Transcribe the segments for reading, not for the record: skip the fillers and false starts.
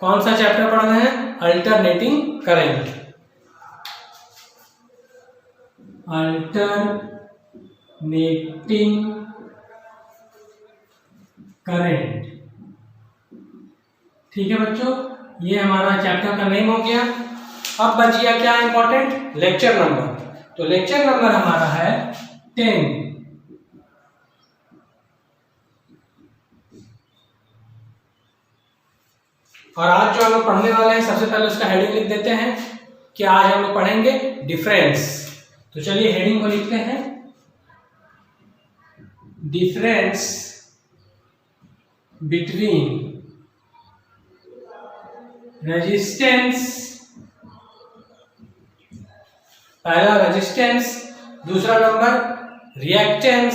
कौन सा चैप्टर पढ़ रहे हैं? Alternating current. Alternating current. ठीक है बच्चों, ये हमारा चैप्टर का नेम हो गया। अब बच गया क्या इंपॉर्टेंट? Lecture number. तो लेक्चर नंबर हमारा है 10। और आज जो हम लोग पढ़ने वाले हैं, सबसे पहले उसका हेडिंग लिख देते हैं कि आज हम लोग पढ़ेंगे डिफरेंस। तो चलिए हेडिंग को लिखते हैं, डिफरेंस बिटवीन रेजिस्टेंस। पहला रेजिस्टेंस, दूसरा number reactance,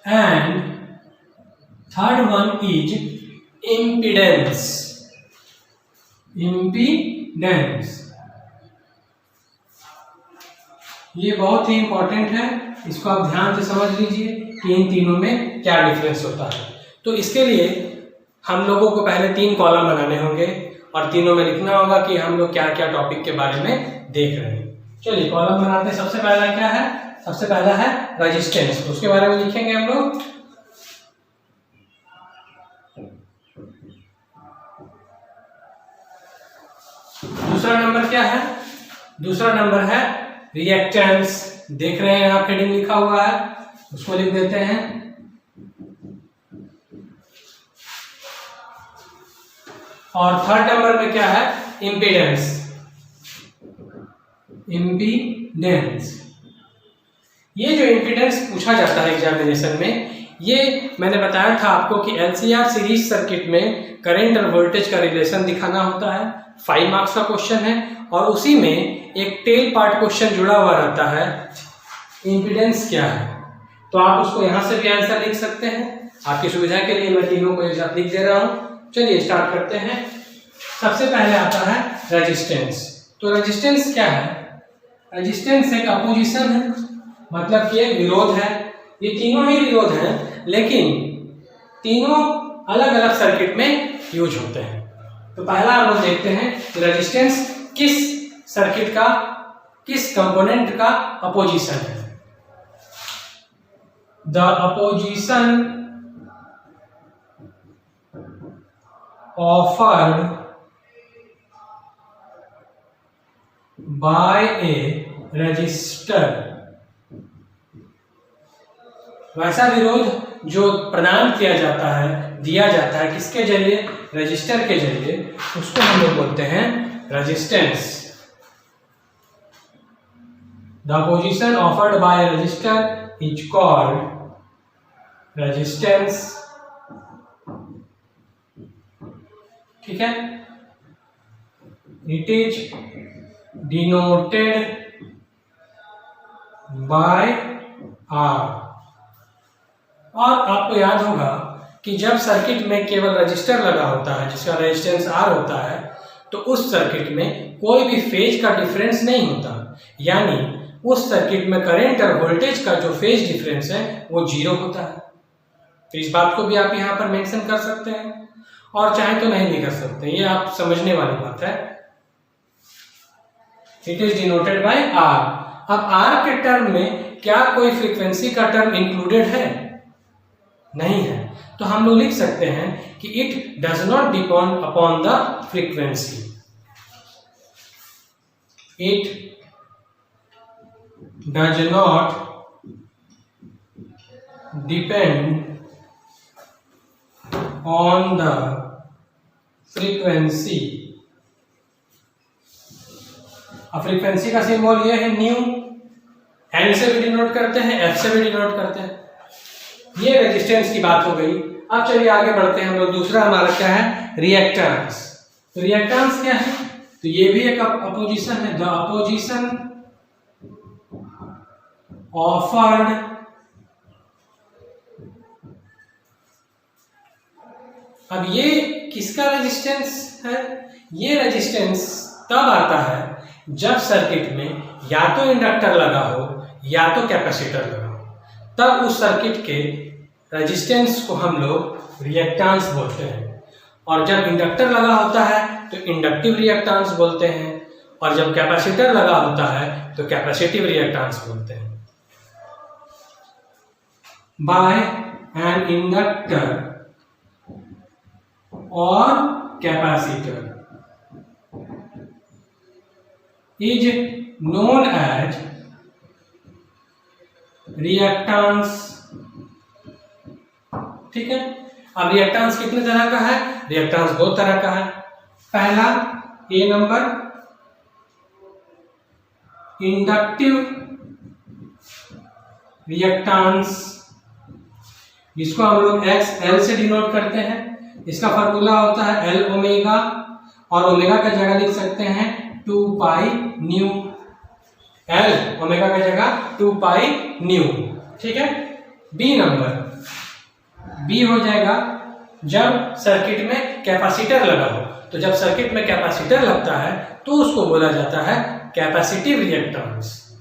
and third one is impedance. Impedance ये बहुत ही इंपॉर्टेंट है, इसको आप ध्यान से समझ लीजिए कि इन तीनों में क्या डिफरेंस होता है। तो इसके लिए हम लोगों को पहले 3 कॉलम बनाने होंगे और तीनों में लिखना होगा कि हम लोग क्या क्या टॉपिक के बारे में देख रहे हैं। चलिए कॉलम बनाते हैं। सबसे पहला क्या है? सबसे पहला है रेजिस्टेंस, उसके बारे में लिखेंगे हम लोग। दूसरा नंबर क्या है? दूसरा नंबर है रिएक्टेंस। देख रहे हैं यहाँ हेडिंग लिखा हुआ है, उसको लिख देते हैं। और थर्ड नंबर में क्या है? इम्पीडेंस। इम्पीडेंस ये जो इम्पीडेंस पूछा जाता है एग्जामिनेशन में, ये मैंने बताया था आपको कि एलसीआर सीरीज सर्किट में करंट और वोल्टेज का रिलेशन दिखाना होता है। 5 मार्क्स का क्वेश्चन है और उसी में एक टेल पार्ट क्वेश्चन जुड़ा हुआ रहता है, इम्पीडेंस क्या है। तो आप उसको यहां से भी आंसर लिख सकते हैं। आपकी सुविधा के लिए मैं तीनों को एक साथ लिख दे रहा हूं। चलिए स्टार्ट करते हैं। सबसे पहले आता है रेजिस्टेंस। तो रेजिस्टेंस क्या है? रेजिस्टेंस एक अपोजिशन है, मतलब कि एक विरोध है। ये तीनों ही विरोध हैं, लेकिन तीनों अलग अलग सर्किट में यूज होते हैं। तो पहला हम लोग देखते हैं कि रेजिस्टेंस किस सर्किट का, किस कंपोनेंट का अपोजिशन है। The opposition offered bye A register. वैसा विरोध जो प्रदान किया जाता है, दिया जाता है किसके जरिए? रजिस्टर के जरिए, उसको हम लोग बोलते हैं resistance. The opposition offered by resistor is called resistance. ठीक है, it is denoted by R. और आपको याद होगा कि जब सर्किट में केवल रजिस्टर लगा होता है जिसका रेजिस्टेंस आर होता है, तो उस सर्किट में कोई भी फेज का डिफरेंस नहीं होता, यानी उस सर्किट में करंट और वोल्टेज का जो फेज डिफरेंस है वो 0 होता है। तो इस बात को भी आप यहाँ पर मेंशन कर सकते हैं, और चाहे तो नहीं भी कर सकते, ये आप समझने वाली बात है। It is denoted by R. अब आर के टर्म में क्या कोई फ्रीक्वेंसी का टर्म इंक्लूडेड है? नहीं है। तो हम लोग लिख सकते हैं कि it does not depend upon the frequency. It does not depend on the frequency. अब फ्रीक्वेंसी का सिंबल ये है न्यू, एन से भी डिनोट करते हैं, एफ से भी डिनोट करते हैं। ये रेजिस्टेंस की बात हो गई। अब चलिए आगे बढ़ते हैं हम लोग। दूसरा हमारा क्या है? रिएक्टेंस। तो रिएक्टेंस क्या है? तो ये भी एक अपोजिशन है। द अपोजिशन ऑफर्ड अब ये किसका रेजिस्टेंस है? ये रेजिस्टेंस तब आता है जब सर्किट में या तो इंडक्टर लगा हो या तो कैपेसिटर लगा हो, तब उस सर्किट के रेजिस्टेंस को हम लोग रिएक्टेंस बोलते हैं, और जब इंडक्टर लगा होता है तो इंडक्टिव रिएक्टेंस बोलते हैं, और जब कैपेसिटर लगा होता है तो कैपेसिटिव रिएक्टेंस बोलते हैं। बाय एन इंडक्टर और capacitor is known as reactance. ठीक है, अब रिएक्टेंस कितने तरह का है? रिएक्टेंस दो तरह का है। पहला ए नंबर इंडक्टिव रिएक्टेंस, जिसको हम लोग XL से डिनोट करते हैं। इसका फॉर्मूला होता है L ओमेगा, और ओमेगा का जगह लिख सकते हैं 2 पाई न्यू। L ओमेगा का जगह 2 पाई न्यू। ठीक है। बी नंबर, बी हो जाएगा जब सर्किट में कैपेसिटर लगा हो। तो जब सर्किट में कैपेसिटर लगता है तो उसको बोला जाता है कैपेसिटिव रिएक्टेंस।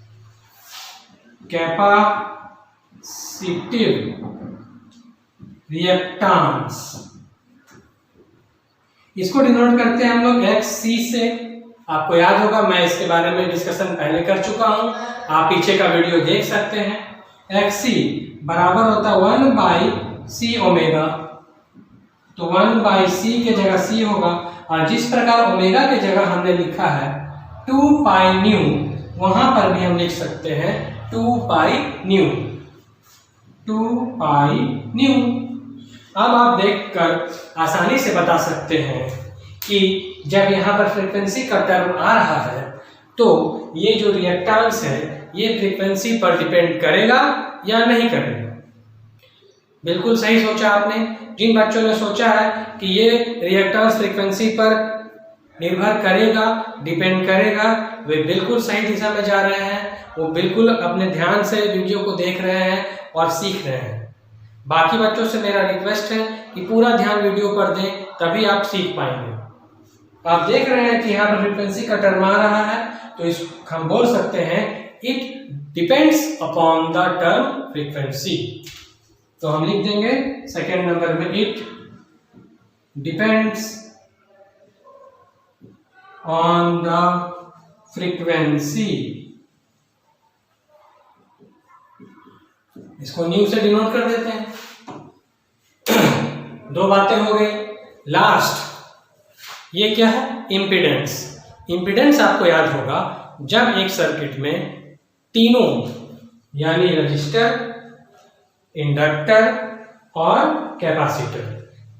कैपेसिटिव रिएक्टेंस, इसको डिनोट करते हैं हम लोग XC से। आपको याद होगा, मैं इसके बारे में डिस्कशन पहले कर चुका हूं, आप पीछे का वीडियो देख सकते हैं। XC बराबर होता है 1 बाई C ओमेगा, तो 1 बाई C के जगह C होगा, और जिस प्रकार ओमेगा के जगह हमने लिखा है 2 पाई न्यू, वहां पर भी हम लिख सकते हैं 2 पाई न्यू, 2 पाई न्यू। अब आप देखकर आसानी से बता सकते हैं कि जब यहाँ पर फ्रीक्वेंसी का टर्म आ रहा है तो ये जो रिएक्टेंस है ये फ्रीक्वेंसी पर डिपेंड करेगा या नहीं करेगा। बिल्कुल सही सोचा आपने। जिन बच्चों ने सोचा है कि ये रिएक्टेंस फ्रीक्वेंसी पर निर्भर करेगा, डिपेंड करेगा, वे बिल्कुल सही दिशा में जा रहे हैं। वो बिल्कुल अपने ध्यान से वीडियो को देख रहे हैं और सीख रहे हैं। बाकी बच्चों से मेरा रिक्वेस्ट है कि पूरा ध्यान वीडियो पर दें, तभी आप सीख पाएंगे। आप देख रहे हैं कि यहाँ पर फ्रीक्वेंसी का टर्म आ रहा है, तो इस हम बोल सकते हैं it depends upon the term frequency. तो हम लिख देंगे सेकेंड नंबर में it depends on the frequency. इसको न्यू से डिनोट कर देते हैं। दो बातें हो गई। लास्ट ये क्या है? इम्पीडेंस। इम्पीडेंस आपको याद होगा, जब एक सर्किट में तीनों यानी रजिस्टर, इंडक्टर और कैपेसिटर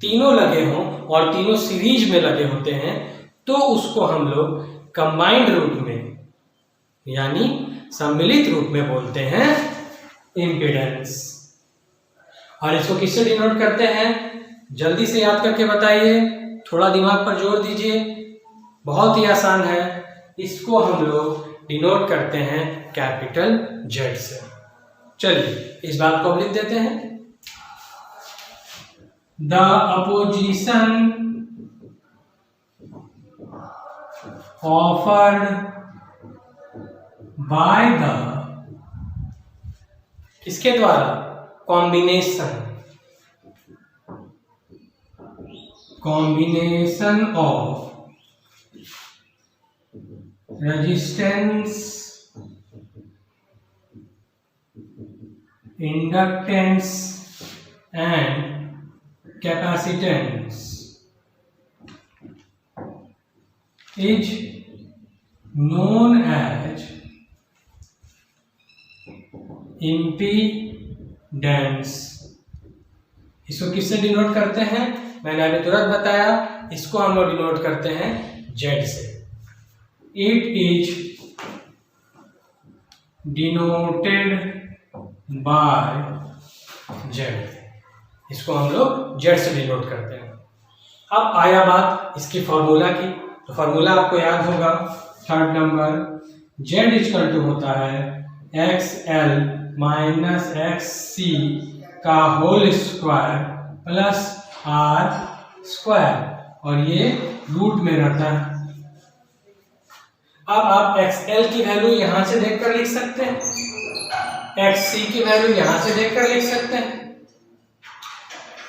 तीनों लगे हों और तीनों सीरीज में लगे होते हैं, तो उसको हम लोग कंबाइंड रूप में यानी सम्मिलित रूप में बोलते हैं इम्पीडेंस। और इसको किससे डिनोट करते हैं? जल्दी से याद करके बताइए, थोड़ा दिमाग पर जोर दीजिए। बहुत ही आसान है। इसको हम लोग डिनोट करते हैं कैपिटल Z से। चलिए इस बात को लिख देते हैं। The opposition offered by the, किसके द्वारा? Combination of resistance, inductance and capacitance is known as impedance. इसको किससे डिनोट करते हैं? मैंने अभी तुरंत बताया, इसको हम लोग डिनोट करते हैं Z से। It is denoted bye Z। इसको हम लोग Z से डिनोट करते हैं। अब आया बात इसकी फॉर्मूला की, तो फॉर्मूला आपको याद होगा, third number, Z equal to होता है XL माइनस XC का whole square plus R square, और ये रूट में रहता है। अब आप XL की वैल्यू यहां से देखकर लिख सकते हैं, XC की वैल्यू यहां से देखकर लिख सकते हैं।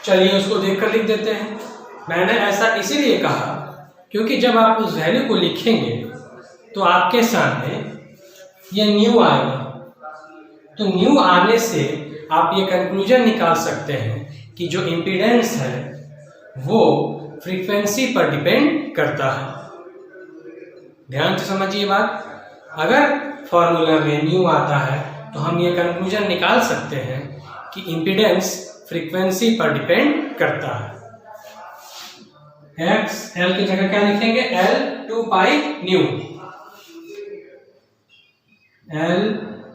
चलिए उसको देखकर लिख देते हैं। मैंने ऐसा इसीलिए कहा क्योंकि जब आप उस वैल्यू को लिखेंगे तो आपके सामने ये न्यू आएगा। तो न्यू आने से आप ये कंक्लूजन निकाल सकते हैं कि जो इम्पीडेंस है वो फ्रीक्वेंसी पर डिपेंड करता है। ध्यान से समझिए बात। अगर फॉर्मूला में न्यू आता है तो हम ये कंक्लूजन निकाल सकते हैं कि इम्पीडेंस फ्रीक्वेंसी पर डिपेंड करता है। एक्स एल की जगह क्या लिखेंगे? L 2 pi nu, L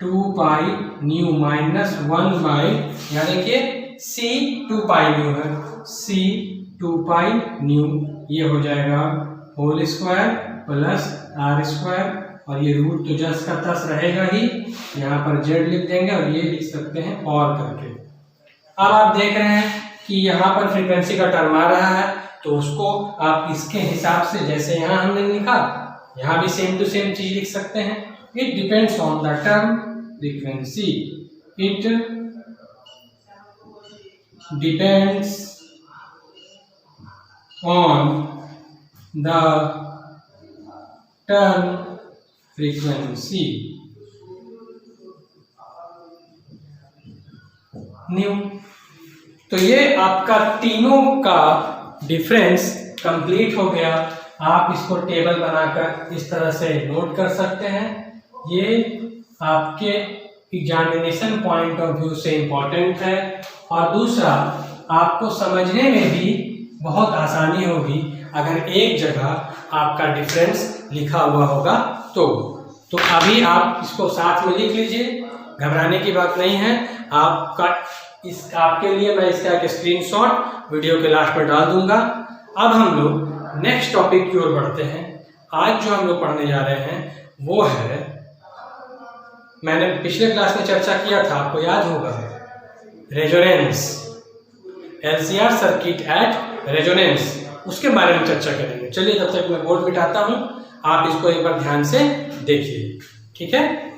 2 pi nu minus 1 by, यहाँ देखिए सी 2 पाई न्यू है, सी 2 पाई न्यू, ये हो जाएगा whole square plus R square, और ये रूट तो जस्ट का तस रहेगा ही, यहाँ पर जेड लिख देंगे और ये लिख सकते हैं और करके। अब आप देख रहे हैं कि यहाँ पर फ्रीक्वेंसी का टर्म आ रहा है, तो उसको आप इसके हिसाब से जैसे यहाँ हमने लिखा यहाँ भी सेम टू सेम चीज लिख सकते हैं। It depends on the term frequency, it depends on the term frequency new. तो ये आपका तीनों का डिफरेंस कंप्लीट हो गया। आप इसको टेबल बनाकर इस तरह से नोट कर सकते हैं। ये आपके एग्जामिनेशन पॉइंट ऑफ व्यू से इम्पोर्टेंट है, और दूसरा आपको समझने में भी बहुत आसानी होगी अगर एक जगह आपका डिफरेंस लिखा हुआ होगा तो अभी आप इसको साथ में लिख लीजिए, घबराने की बात नहीं है। आपके लिए मैं इसका एक स्क्रीनशॉट वीडियो के लास्ट में डाल दूंगा। अब हम लोग नेक्स्ट टॉपिक की ओर बढ़ते हैं। आज जो हम लोग पढ़ने जा रहे हैं वो है, मैंने पिछले क्लास में चर्चा किया था, आपको याद होगा, resonance, LCR circuit at resonance, उसके बारे में चर्चा करेंगे। चलिए तब तक मैं बोर्ड मिटाता हूं, आप इसको एक बार ध्यान से देखिए, ठीक है।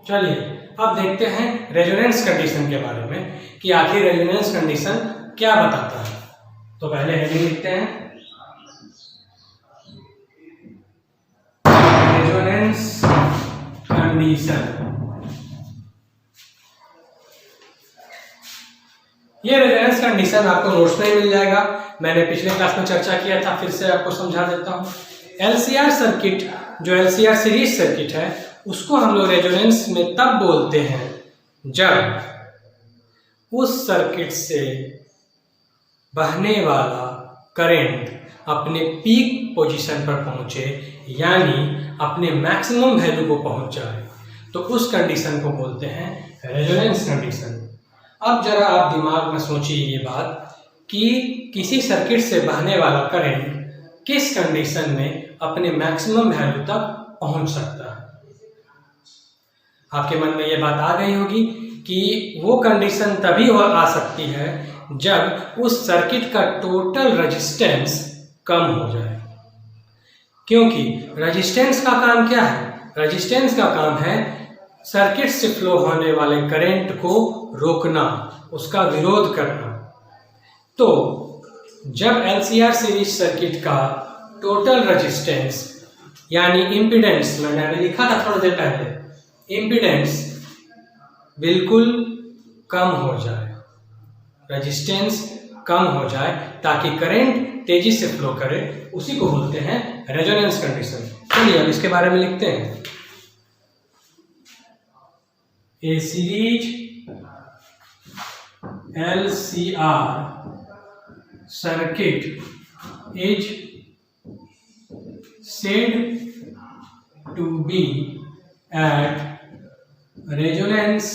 चलिए अब देखते हैं रेजोनेंस कंडीशन के बारे में कि आखिर रेजोनेंस कंडीशन क्या बताता है। तो पहले हेडिंग लिखते हैं, रेजोनेंस कंडीशन। ये रेजोनेंस कंडीशन आपको नोट्स में मिल जाएगा, मैंने पिछले क्लास में चर्चा किया था, फिर से आपको समझा देता हूँ। एलसीआर सर्किट, जो एलसीआर सीरीज सर्किट है, उसको हम लोग रेजोनेंस में तब बोलते हैं जब उस सर्किट से बहने वाला करंट अपने पीक पोजीशन पर पहुंचे, यानी अपने मैक्सिमम वैल्यू को पहुंच जाए, तो उस कंडीशन को बोलते हैं रेजोनेंस कंडीशन। अब जरा आप दिमाग में सोचिए ये बात कि किसी सर्किट से बहने वाला करंट किस कंडीशन में अपने मैक्सिमम वैल्यू तक पहुंच सकता है। आपके मन में ये बात आ गई होगी कि वो कंडीशन तभी आ सकती है जब उस सर्किट का टोटल रेजिस्टेंस कम हो जाए। क्योंकि रेजिस्टेंस का काम क्या है? रेजिस्टेंस का काम है सर्किट से फ्लो होने वाले करंट को रोकना, उसका विरोध करना। तो जब एलसीआर सीरीज सर्किट का टोटल रेजिस्टेंस यानी इम्पीडेंस, मैंने अभी लिखा था थोड़ी देर पहले, इम्पीडेंस बिल्कुल कम हो जाए, रेजिस्टेंस कम हो जाए ताकि करंट तेजी से फ्लो करे, उसी को बोलते हैं रेजोनेंस कंडीशन। चलिए अब इसके बारे में लिखते हैं। ए series LCR circuit is said to be at resonance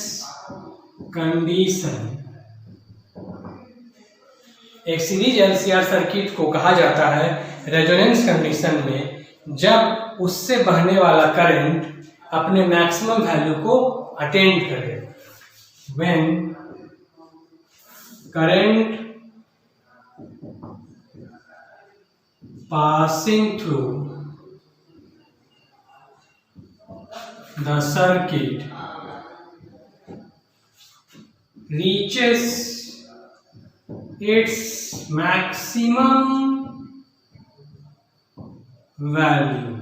condition। एक सीरीज एलसीआर सर्किट को कहा जाता है रेजोनेंस कंडीशन में जब उससे बहने वाला करंट अपने मैक्सिमम वैल्यू को अटेंड करे। When current passing through the circuit reaches its maximum value,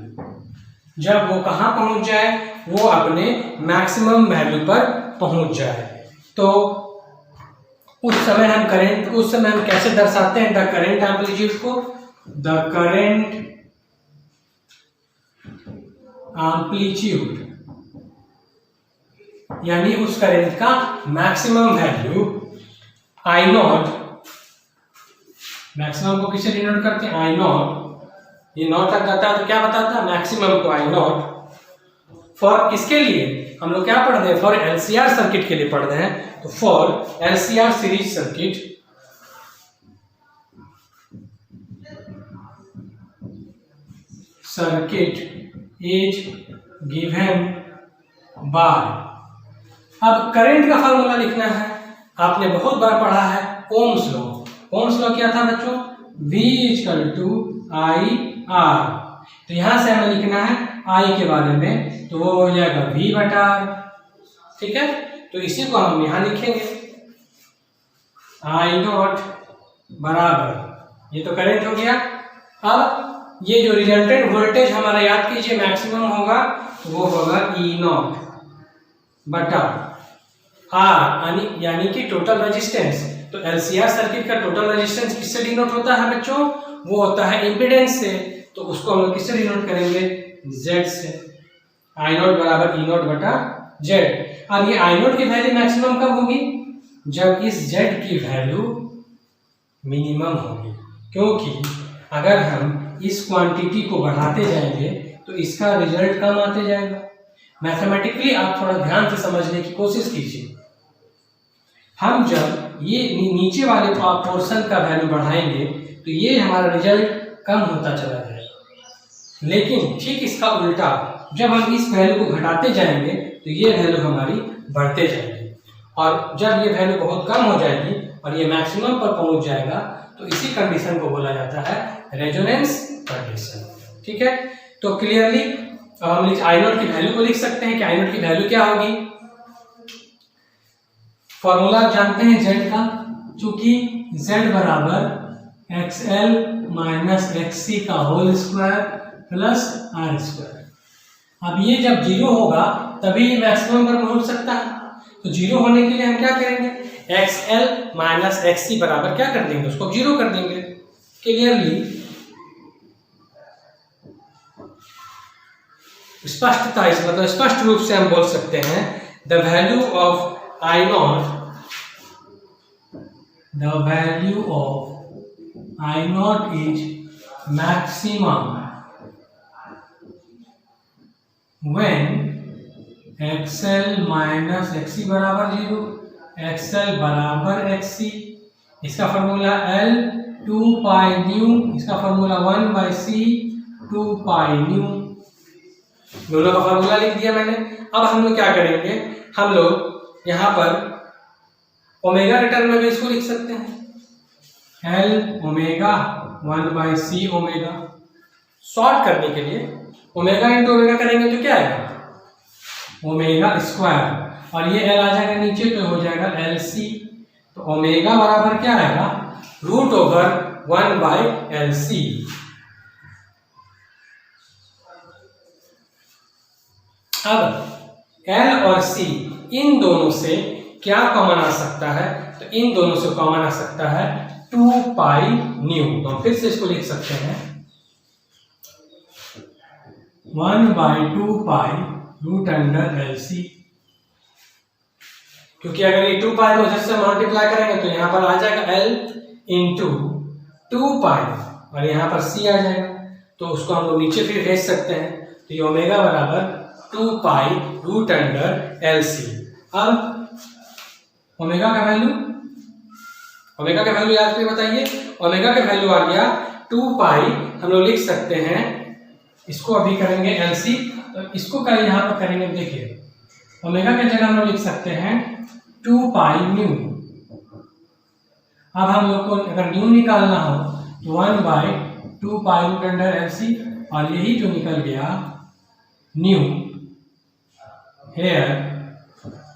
जब वो कहाँ पहुंच जाए, वो अपने मैक्सिमम वैल्यू पर पहुंच जाए, तो उस समय हम कैसे दर्शाते हैं द करेंट एम्पलीट्यूड को? द करेंट एम्पलीट्यूड यानी उस करंट का maximum value I not, maximum को किसे डिनोट करते हैं? आई नॉट, ये नॉट तक जाता है तो क्या बताता है? मैक्सिमम को आई नॉट। फॉर किसके लिए हम लोग क्या पढ़ रहे हैं? फॉर एलसीआर सर्किट के लिए पढ़ रहे हैं, तो for LCR series circuit is given by, अब करंट का फॉर्मूला लिखना है, आपने बहुत बार पढ़ा है ओम्स लॉ। ओम्स लॉ क्या था बच्चों? V = IR, तो यहां से हमें लिखना है I के बारे में, तो वो हो जाएगा V/R, ठीक है। तो इसी को हम यहां लिखेंगे I0 बराबर, ये तो करंट हो गया। अब ये जो रिजल्टेंट वोल्टेज हमारा याद कीजिए मैक्सिमम होगा, तो वो होगा E0 बटा R, यानी कि टोटल रेजिस्टेंस। तो एलसीआर सर्किट का टोटल रेजिस्टेंस किससे डिनोट होता है बच्चों? वो होता है इम्पीडेंस से, तो उसको हम लोग किससे डिनोट करेंगे? Z से। I0 बराबर E0 बटा Z। अब ये I0 की वैल्यू मैक्सिमम कब होगी? जब इस Z की वैल्यू मिनिमम होगी, क्योंकि अगर हम इस क्वांटिटी को बढ़ाते जाएंगे तो इसका रिजल्ट कम आते जाएगा। मैथमेटिकली आप थोड़ा ध्यान से समझने की कोशिश कीजिए। हम जब ये नीचे वाले पोर्शन का वैल्यू बढ़ाएंगे तो ये हमारा रिजल्ट कम होता चला जाएगा, लेकिन ठीक इसका उल्टा जब हम इस वैल्यू को घटाते जाएंगे तो ये वैल्यू हमारी बढ़ते जाएगी, और जब ये वैल्यू बहुत कम हो जाएगी और ये मैक्सिमम पर पहुंच जाएगा तो इसी कंडीशन को बोला जाता है रेजोनेंस कंडीशन, ठीक है। तो क्लियरली हम I0 की वैल्यू को लिख सकते हैं कि I0 की वैल्यू क्या होगी। फॉर्मूला जानते हैं Z का, चूंकि Z बराबर XL माइनस XC का होल स्क्वायर प्लस R²। अब ये जब 0 होगा तभी मैक्सिमम पर पहुंच सकता है, तो 0 होने के लिए हम क्या करेंगे? XL माइनस XC बराबर क्या कर देंगे? उसको 0 कर देंगे। क्लियरली स्पष्टता इस मतलब स्पष्ट रूप से हम बोल सकते हैं the value of I0 is maximum when XL minus XC बराबर 0, XL बराबर XC। इसका फॉर्मूला L 2 पाई न्यू, इसका फॉर्मूला 1/C 2 पाई न्यू, दोनों का फॉर्मूला लिख दिया मैंने। अब हम लोग क्या करेंगे? हम लोग यहाँ पर ओमेगा के टर्म में भी इसको लिख सकते हैं, L omega 1/C omega. Short करने के लिए ओमेगा इंटू ओमेगा करेंगे तो क्या आएगा? ओमेगा स्क्वायर, और ये L आ जाएगा नीचे तो हो जाएगा LC। तो ओमेगा बराबर क्या आएगा? √1/LC। अब L और C इन दोनों से क्या कॉमन आ सकता है? तो इन दोनों से कॉमन आ सकता है 2 पाई न्यू। तो फिर से इसको लिख सकते हैं 1/2 पाई √LC, क्योंकि अगर ये 2 पाई को उधर से मल्टीप्लाई करेंगे तो यहाँ पर आ जाएगा L इंटू 2 पाई और यहाँ पर C आ जाएगा, तो उसको हम लोग नीचे फिर भेज सकते हैं। तो ये ओमेगा बराबर 2 पाई √LC। अब ओमेगा का वैल्यू याद करके बताइए। ओमेगा का वैल्यू आ गया 2 पाई, हम लोग लिख सकते हैं, इसको अभी करेंगे LC, तो इसको कर यहाँ पर करेंगे, देखिए ओमेगा के जगह हम लोग लिख सकते हैं 2 पाई न्यू। अब हम लोग को अगर न्यू निकालना हो तो 1/2 पाई √LC, और यही जो निकल गया new, here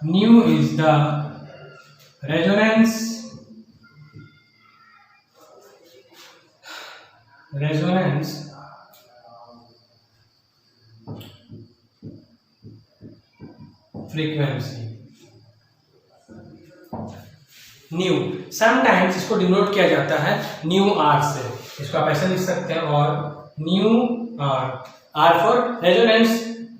nu is the resonance frequency new. Sometimes इसको डिनोट किया जाता है न्यू आर से, इसको आप ऐसे लिख सकते हैं, और न्यू आर फॉर रेजोनेंस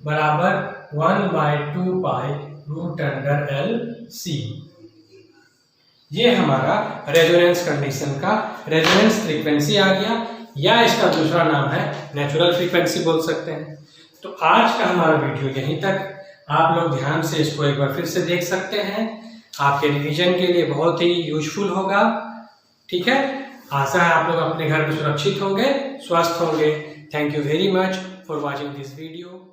बराबर 1/2 pi root under L C. ये हमारा रेजोनेंस कंडीशन का रेजोनेंस फ्रीक्वेंसी आ गया, या इसका दूसरा नाम है नेचुरल फ्रीक्वेंसी बोल सकते हैं। तो आज का हमारा वीडियो यहीं तक। आप लोग ध्यान से इसको एक बार फिर से देख सकते हैं, आपके रिवीजन के लिए बहुत ही यूजफुल होगा। ठीक है, आशा है आप लोग अपने घर में सुरक्षित होंगे, स्वस्थ होंगे। Thank you very much for watching this video.